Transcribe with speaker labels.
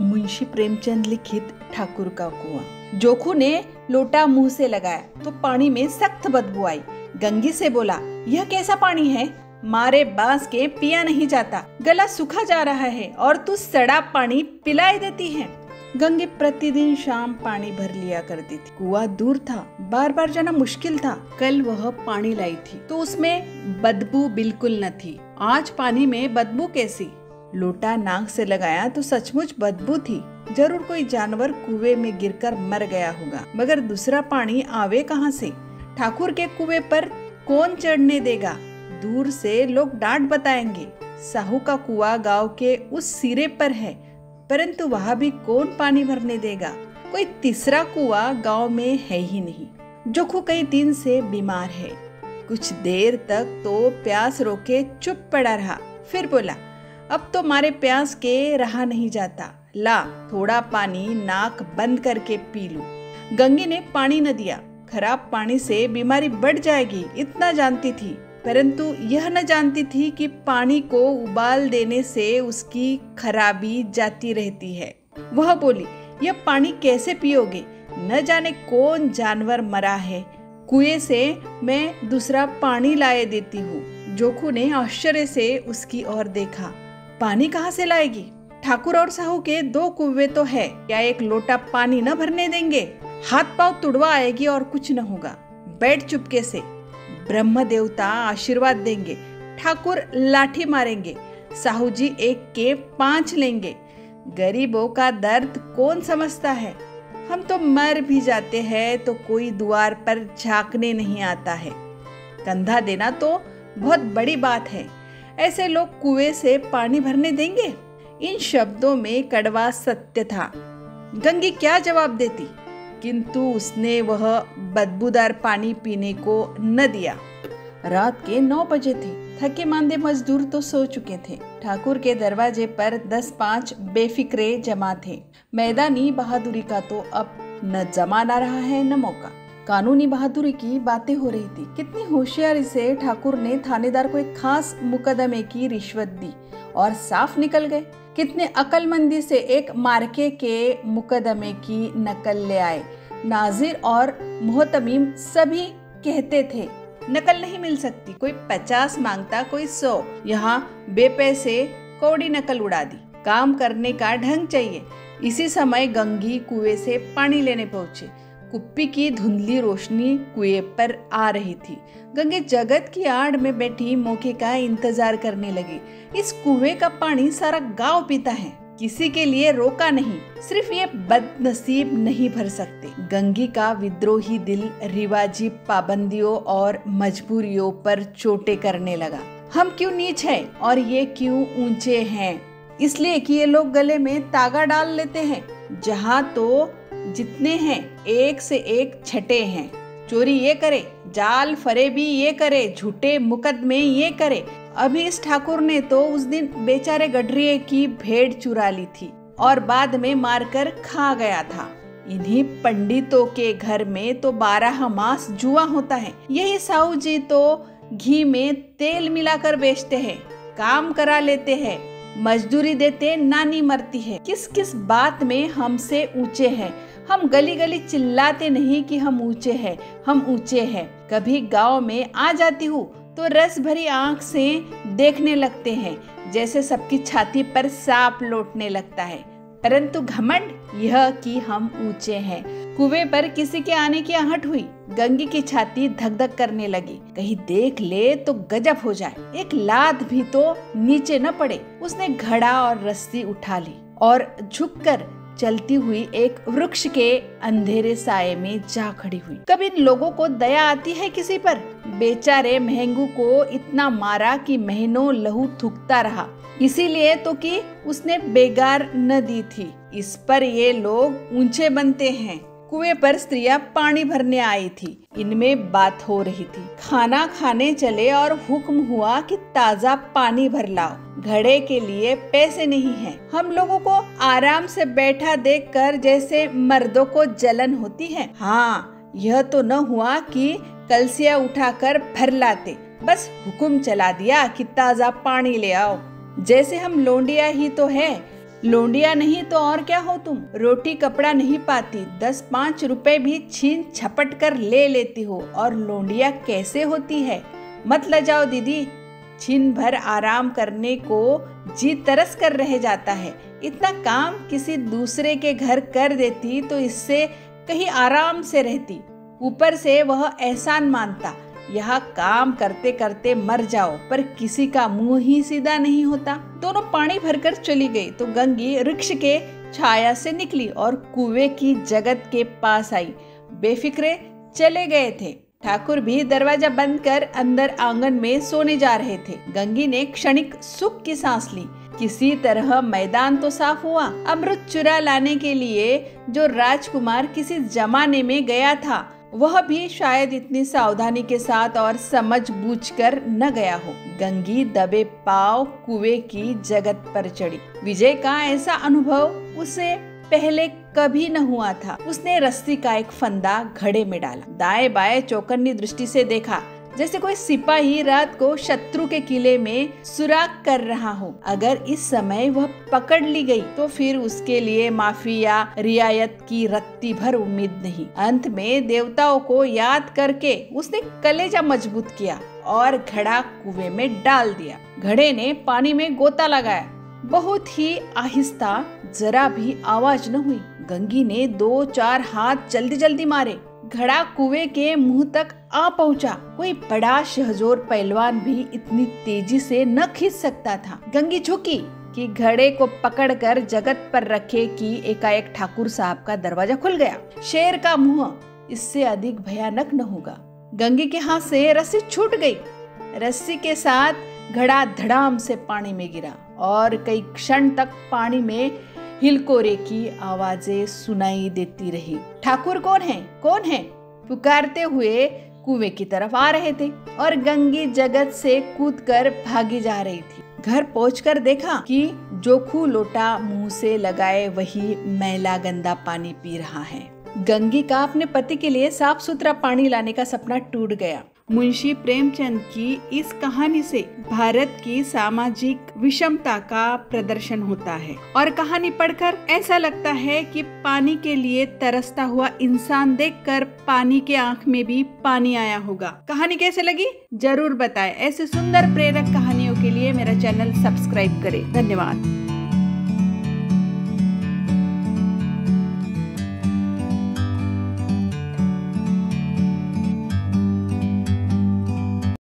Speaker 1: मुंशी प्रेमचंद लिखित ठाकुर का कुआं। जोखू ने लोटा मुंह से लगाया तो पानी में सख्त बदबू आई। गंगी से बोला, यह कैसा पानी है? मारे बांस के पिया नहीं जाता, गला सूखा जा रहा है और तू सड़ा पानी पिलाई देती है। गंगी प्रतिदिन शाम पानी भर लिया करती थी। कुआं दूर था, बार बार जाना मुश्किल था। कल वह पानी लाई थी तो उसमें बदबू बिल्कुल न थी। आज पानी में बदबू कैसी? लोटा नाक से लगाया तो सचमुच बदबू थी। जरूर कोई जानवर कुएं में गिरकर मर गया होगा, मगर दूसरा पानी आवे कहाँ से? ठाकुर के कुएं पर कौन चढ़ने देगा? दूर से लोग डांट बताएंगे। साहू का कुआं गांव के उस सिरे पर है, परंतु वहां भी कौन पानी भरने देगा? कोई तीसरा कुआं गांव में है ही नहीं। जोखू कई दिन से बीमार है। कुछ देर तक तो प्यास रोके चुप पड़ा रहा, फिर बोला, अब तो मारे प्यास के रहा नहीं जाता। ला थोड़ा पानी नाक बंद करके पी लूं। गंगी ने पानी न दिया। खराब पानी से बीमारी बढ़ जाएगी इतना जानती थी, परंतु यह न जानती थी कि पानी को उबाल देने से उसकी खराबी जाती रहती है। वह बोली, यह पानी कैसे पियोगे? न जाने कौन जानवर मरा है। कुएं से मैं दूसरा पानी लाए देती हूँ। जोखू ने आश्चर्य से उसकी ओर देखा। पानी कहाँ से लाएगी? ठाकुर और साहू के 2 कुएं तो है, क्या एक लोटा पानी न भरने देंगे? हाथ पांव तुड़वा आएगी और कुछ न होगा। बैठ चुपके से, ब्रह्म देवता आशीर्वाद देंगे। ठाकुर लाठी मारेंगे, साहू जी 1 के 5 लेंगे। गरीबों का दर्द कौन समझता है? हम तो मर भी जाते हैं तो कोई द्वार पर झांकने नहीं आता है। कंधा देना तो बहुत बड़ी बात है। ऐसे लोग कुएं से पानी भरने देंगे? इन शब्दों में कड़वा सत्य था। गंगी क्या जवाब देती, किंतु उसने वह बदबूदार पानी पीने को न दिया। रात के 9 बजे थे। थके मांदे मजदूर तो सो चुके थे। ठाकुर के दरवाजे पर 10-5 बेफिक्रे जमा थे। मैदानी बहादुरी का तो अब न जमाना रहा है न मौका। कानूनी बहादुरी की बातें हो रही थी। कितनी होशियारी से ठाकुर ने थानेदार को एक खास मुकदमे की रिश्वत दी और साफ निकल गए। कितने अकलमंदी से एक मार्के के मुकदमे की नकल ले आए। नाजिर और मोहतमीम सभी कहते थे नकल नहीं मिल सकती। कोई 50 मांगता, कोई 100। यहाँ बेपैसे कौड़ी नकल उड़ा दी। काम करने का ढंग चाहिए। इसी समय गंगी कुएं से पानी लेने पहुंचे। कुप्पी की धुंधली रोशनी कुएं पर आ रही थी। गंगे जगत की आड़ में बैठी मौके का इंतजार करने लगी। इस कुएं का पानी सारा गांव पीता है, किसी के लिए रोका नहीं। सिर्फ ये बदनसीब नहीं भर सकते। गंगी का विद्रोही दिल रिवाजी पाबंदियों और मजबूरियों पर चोटें करने लगा। हम क्यों नीच हैं और ये क्यों ऊंचे हैं? इसलिए कि ये लोग गले में तागा डाल लेते हैं। जहाँ तो जितने हैं एक से एक छठे हैं। चोरी ये करे, जाल फरेबी ये करे, झूठे मुकदमे ये करे। अभी इस ठाकुर ने तो उस दिन बेचारे गडरिये की भेड़ चुरा ली थी और बाद में मारकर खा गया था। इन्हीं पंडितों के घर में तो 12 मास जुआ होता है। यही साहू जी तो घी में तेल मिलाकर बेचते हैं, काम करा लेते हैं, मजदूरी देते नानी मरती है। किस किस बात में हमसे ऊंचे हैं। हम गली गली चिल्लाते नहीं कि हम ऊंचे हैं, हम ऊंचे हैं। कभी गांव में आ जाती हूँ तो रस भरी आंख से देखने लगते हैं, जैसे सबकी छाती पर सांप लौटने लगता है। परंतु घमंड यह कि हम ऊंचे हैं। कुएं पर किसी के आने की आहट हुई। गंगी की छाती धक धक करने लगी। कहीं देख ले तो गजब हो जाए, एक लात भी तो नीचे न पड़े। उसने घड़ा और रस्सी उठा ली और झुककर चलती हुई एक वृक्ष के अंधेरे साये में जा खड़ी हुई। कभी इन लोगों को दया आती है किसी पर? बेचारे महंगू को इतना मारा कि महीनों लहू थूकता रहा, इसीलिए तो कि उसने बेगार न दी थी। इस पर ये लोग ऊंचे बनते हैं। कुएं पर स्त्रियां पानी भरने आई थी। इनमें बात हो रही थी। खाना खाने चले और हुक्म हुआ कि ताजा पानी भर लाओ। घड़े के लिए पैसे नहीं हैं। हम लोगों को आराम से बैठा देखकर जैसे मर्दों को जलन होती है। हाँ, यह तो न हुआ कि कलसिया उठाकर भर लाते, बस हुक्म चला दिया कि ताजा पानी ले आओ। जैसे हम लोंडिया ही तो है। लोंडिया नहीं तो और क्या हो तुम, रोटी कपड़ा नहीं पाती, 10-5 रुपए भी छीन झपट कर ले लेती हो और लोंडिया कैसे होती है। मत लजाओ दीदी, छीन भर आराम करने को जी तरस कर रह जाता है। इतना काम किसी दूसरे के घर कर देती तो इससे कहीं आराम से रहती। ऊपर से वह एहसान मानता, यहाँ काम करते करते मर जाओ, पर किसी का मुंह ही सीधा नहीं होता। दोनों पानी भरकर चली गई तो गंगी वृक्ष के छाया से निकली और कुएं की जगत के पास आई। बेफिक्रे चले गए थे। ठाकुर भी दरवाजा बंद कर अंदर आंगन में सोने जा रहे थे। गंगी ने क्षणिक सुख की सांस ली। किसी तरह मैदान तो साफ हुआ। अमृत चुरा लाने के लिए जो राजकुमार किसी जमाने में गया था, वह भी शायद इतनी सावधानी के साथ और समझ बूझकर न गया हो। गंगी दबे पांव कुएं की जगत पर चढ़ी। विजय का ऐसा अनुभव उसे पहले कभी न हुआ था। उसने रस्सी का एक फंदा घड़े में डाला, दाएं बाएं चौकन्नी दृष्टि से देखा, जैसे कोई सिपाही रात को शत्रु के किले में सुराग कर रहा हो। अगर इस समय वह पकड़ ली गई तो फिर उसके लिए माफी या रियायत की रत्ती भर उम्मीद नहीं। अंत में देवताओं को याद करके उसने कलेजा मजबूत किया और घड़ा कुएं में डाल दिया। घड़े ने पानी में गोता लगाया। बहुत ही आहिस्ता, जरा भी आवाज न हुई। गंगी ने 2-4 हाथ जल्दी जल्दी मारे। घड़ा कुएं के मुंह तक आ पहुंचा। कोई बड़ा शहजोर पहलवान भी इतनी तेजी से न खींच सकता था। गंगी झुकी कि घड़े को पकड़कर जगत पर रखे कि एकाएक ठाकुर साहब का दरवाजा खुल गया। शेर का मुंह इससे अधिक भयानक न होगा। गंगी के हाथ से रस्सी छूट गई। रस्सी के साथ घड़ा धड़ाम से पानी में गिरा और कई क्षण तक पानी में हिलकोरे की आवाजें सुनाई देती रही। ठाकुर कौन है, कौन है, पुकारते हुए कुएं की तरफ आ रहे थे और गंगी जगत से कूदकर भागी जा रही थी। घर पहुंचकर देखा कि जोखू लोटा मुंह से लगाए वही मैला गंदा पानी पी रहा है। गंगी का अपने पति के लिए साफ सुथरा पानी लाने का सपना टूट गया। मुंशी प्रेमचंद की इस कहानी से भारत की सामाजिक विषमता का प्रदर्शन होता है और कहानी पढ़कर ऐसा लगता है कि पानी के लिए तरसता हुआ इंसान देखकर पानी के आंख में भी पानी आया होगा। कहानी कैसे लगी जरूर बताएं। ऐसे सुंदर प्रेरक कहानियों के लिए मेरा चैनल सब्सक्राइब करें। धन्यवाद।